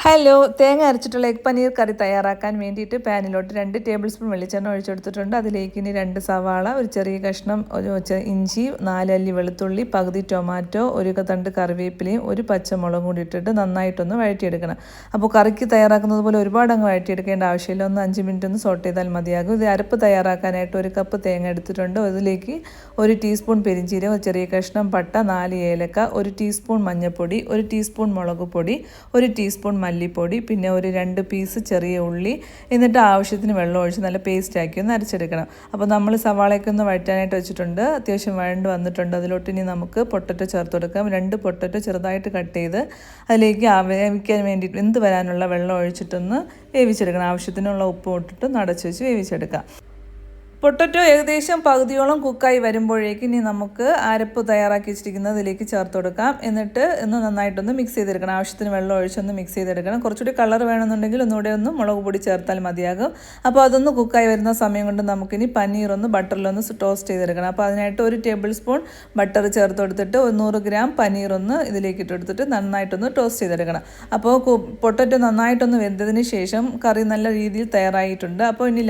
Hello, തേങ്ങ അരച്ചിട്ടുള്ള egg paneer കറി തയ്യാറാക്കാൻ വേണ്ടിയിട്ട് പാനിലോട്ട് 2 ടേബിൾ സ്പൂൺ വെളിച്ചെണ്ണ ഒഴിച്ചെടുത്തിട്ടുണ്ട്. അതിലേക്ക് ഇനി 2 സവാള, ഒരു ചെറിയ കഷ്ണം ഇഞ്ചി, 4 അല്ലി വെളുത്തുള്ളി, പകുതി ടൊമാറ്റോ, ഒരു തണ്ട് കറിവേപ്പിലയും ഒരു പച്ചമുളകും കൂടി ഇട്ടിട്ട് നന്നായിട്ടൊന്ന് വഴറ്റിയെടുക്കണം. അപ്പോൾ കറിക്ക് തയ്യാറാക്കുന്നത് പോലെ ഒരുപാട് അങ്ങ് വഴറ്റിയെടുക്കേണ്ട ആവശ്യമില്ല. 5 മിനിറ്റ് ഒന്ന് സോട്ട് ചെയ്താൽ മതിയാകും. ഇത് അരപ്പ് തയ്യാറാക്കാനായിട്ട് 1 കപ്പ് തേങ്ങ എടുത്തിട്ടുണ്ട്. അതിലേക്ക് 1 ടീസ്പൂൺ പെരിഞ്ചീരകം, ഒരു ചെറിയ കഷ്ണം പട്ട, 4 ഏലക്ക, 1 ടീസ്പൂൺ മഞ്ഞൾപ്പൊടി, 1 ടീസ്പൂൺ മുളക് പൊടി, 1 ടീസ്പൂൺ മല്ലിപ്പൊടി, പിന്നെ ഒരു 2 പീസ് ചെറിയ ഉള്ളി, എന്നിട്ട് ആവശ്യത്തിന് വെള്ളം ഒഴിച്ച് നല്ല പേസ്റ്റാക്കി ഒന്ന് അരച്ചെടുക്കണം. അപ്പോൾ നമ്മൾ സവാളയൊക്കെ ഒന്ന് വഴറ്റാനായിട്ട് വെച്ചിട്ടുണ്ട്. അത്യാവശ്യം വഴണ്ട് വന്നിട്ടുണ്ട്. അതിലോട്ട് ഇനി നമുക്ക് പൊട്ടറ്റോ ചേർത്ത് കൊടുക്കാം. 2 പൊട്ടറ്റോ ചെറുതായിട്ട് കട്ട് ചെയ്ത് അതിലേക്ക് വേവിക്കാൻ വേണ്ടിയിട്ട് വെന്ത് വരാനുള്ള വെള്ളം ഒഴിച്ചിട്ടൊന്ന് വേവിച്ചെടുക്കണം. ആവശ്യത്തിനുള്ള ഉപ്പ് ഇട്ടിട്ട് അടച്ച് വെച്ച് വേവിച്ചെടുക്കാം. പൊട്ടറ്റോ ഏകദേശം പകുതിയോളം കുക്കായി വരുമ്പോഴേക്കും ഇനി നമുക്ക് അരപ്പ് തയ്യാറാക്കി വെച്ചിരിക്കുന്നത് ഇതിലേക്ക് ചേർത്ത് കൊടുക്കാം. എന്നിട്ട് നന്നായിട്ടൊന്ന് മിക്സ് ചെയ്തെടുക്കണം. ആവശ്യത്തിന് വെള്ളം ഒഴിച്ചൊന്ന് മിക്സ് ചെയ്തെടുക്കണം. കുറച്ചുകൂടി കളർ വേണമെന്നുണ്ടെങ്കിൽ ഒന്നുകൂടെ മുളക് പൊടി ചേർത്താൽ മതിയാകും. അപ്പോൾ അതൊന്ന് കുക്കായി വരുന്ന സമയം കൊണ്ട് നമുക്കിനി പനീറൊന്ന് ബട്ടറിലൊന്ന് ടോസ്റ്റ് ചെയ്തെടുക്കണം. അപ്പോൾ അതിനായിട്ട് 1 ടേബിൾ സ്പൂൺ ബട്ടർ ചേർത്ത് കൊടുത്തിട്ട് 100 ഗ്രാം പനീറൊന്ന് ഇതിലേക്ക് ഇട്ടെടുത്തിട്ട് നന്നായിട്ടൊന്ന് ടോസ്റ്റ് ചെയ്തെടുക്കണം. അപ്പോൾ പൊട്ടറ്റോ നന്നായിട്ടൊന്ന് വെന്തതിന് ശേഷം കറി നല്ല രീതിയിൽ തയ്യാറായിട്ടുണ്ട്. അപ്പോൾ ഇനി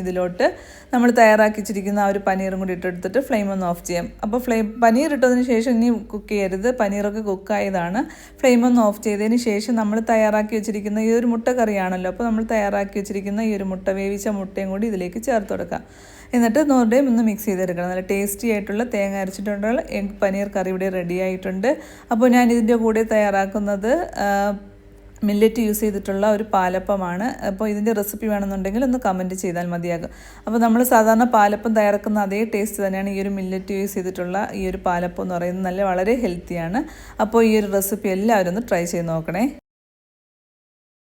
ഇതിലോട്ട് നമ്മൾ തയ്യാറാക്കി വെച്ചിരിക്കുന്ന ആ ഒരു പനീറും കൂടി ഇട്ടെടുത്തിട്ട് ഫ്ലെയിം ഒന്ന് ഓഫ് ചെയ്യാം. അപ്പോൾ പനീർ ഇട്ടതിന് ശേഷം ഇനി കുക്ക് ചെയ്യരുത്. പനീറൊക്കെ കുക്കായതാണ്. ഫ്ലെയിം ഒന്ന് ഓഫ് ചെയ്തതിന് ശേഷം നമ്മൾ തയ്യാറാക്കി വെച്ചിരിക്കുന്ന ഈ ഒരു മുട്ട കറിയാണല്ലോ. അപ്പോൾ നമ്മൾ തയ്യാറാക്കി വെച്ചിരിക്കുന്ന ഈ ഒരു വേവിച്ച മുട്ടയും കൂടി ഇതിലേക്ക് ചേർത്ത് കൊടുക്കാം. എന്നിട്ട് ഒന്നുകൂടെയും ഒന്ന് മിക്സ് ചെയ്തെടുക്കണം. നല്ല ടേസ്റ്റി ആയിട്ടുള്ള തേങ്ങ അരച്ചിട്ടുള്ള എഗ് പനീർ കറി ഇവിടെ റെഡി ആയിട്ടുണ്ട്. അപ്പോൾ ഞാൻ ഇതിൻ്റെ കൂടെ തയ്യാറാക്കുന്നത് മില്ലറ്റ് യൂസ് ചെയ്തിട്ടുള്ള ഒരു പാലപ്പമാണ്. അപ്പോൾ ഇതിൻ്റെ റെസിപ്പി വേണമെന്നുണ്ടെങ്കിൽ ഒന്ന് കമൻറ്റ് ചെയ്താൽ മതിയാകും. അപ്പോൾ നമ്മൾ സാധാരണ പാലപ്പം തയ്യാറാക്കുന്ന അതേ ടേസ്റ്റ് തന്നെയാണ് ഈ ഒരു മില്ലറ്റ് യൂസ് ചെയ്തിട്ടുള്ള ഈ ഒരു പാലപ്പം എന്ന് പറയുന്നത്. വളരെ ഹെൽത്തിയാണ്. അപ്പോൾ ഈ ഒരു റെസിപ്പി എല്ലാവരും ഒന്ന് ട്രൈ ചെയ്ത് നോക്കണേ.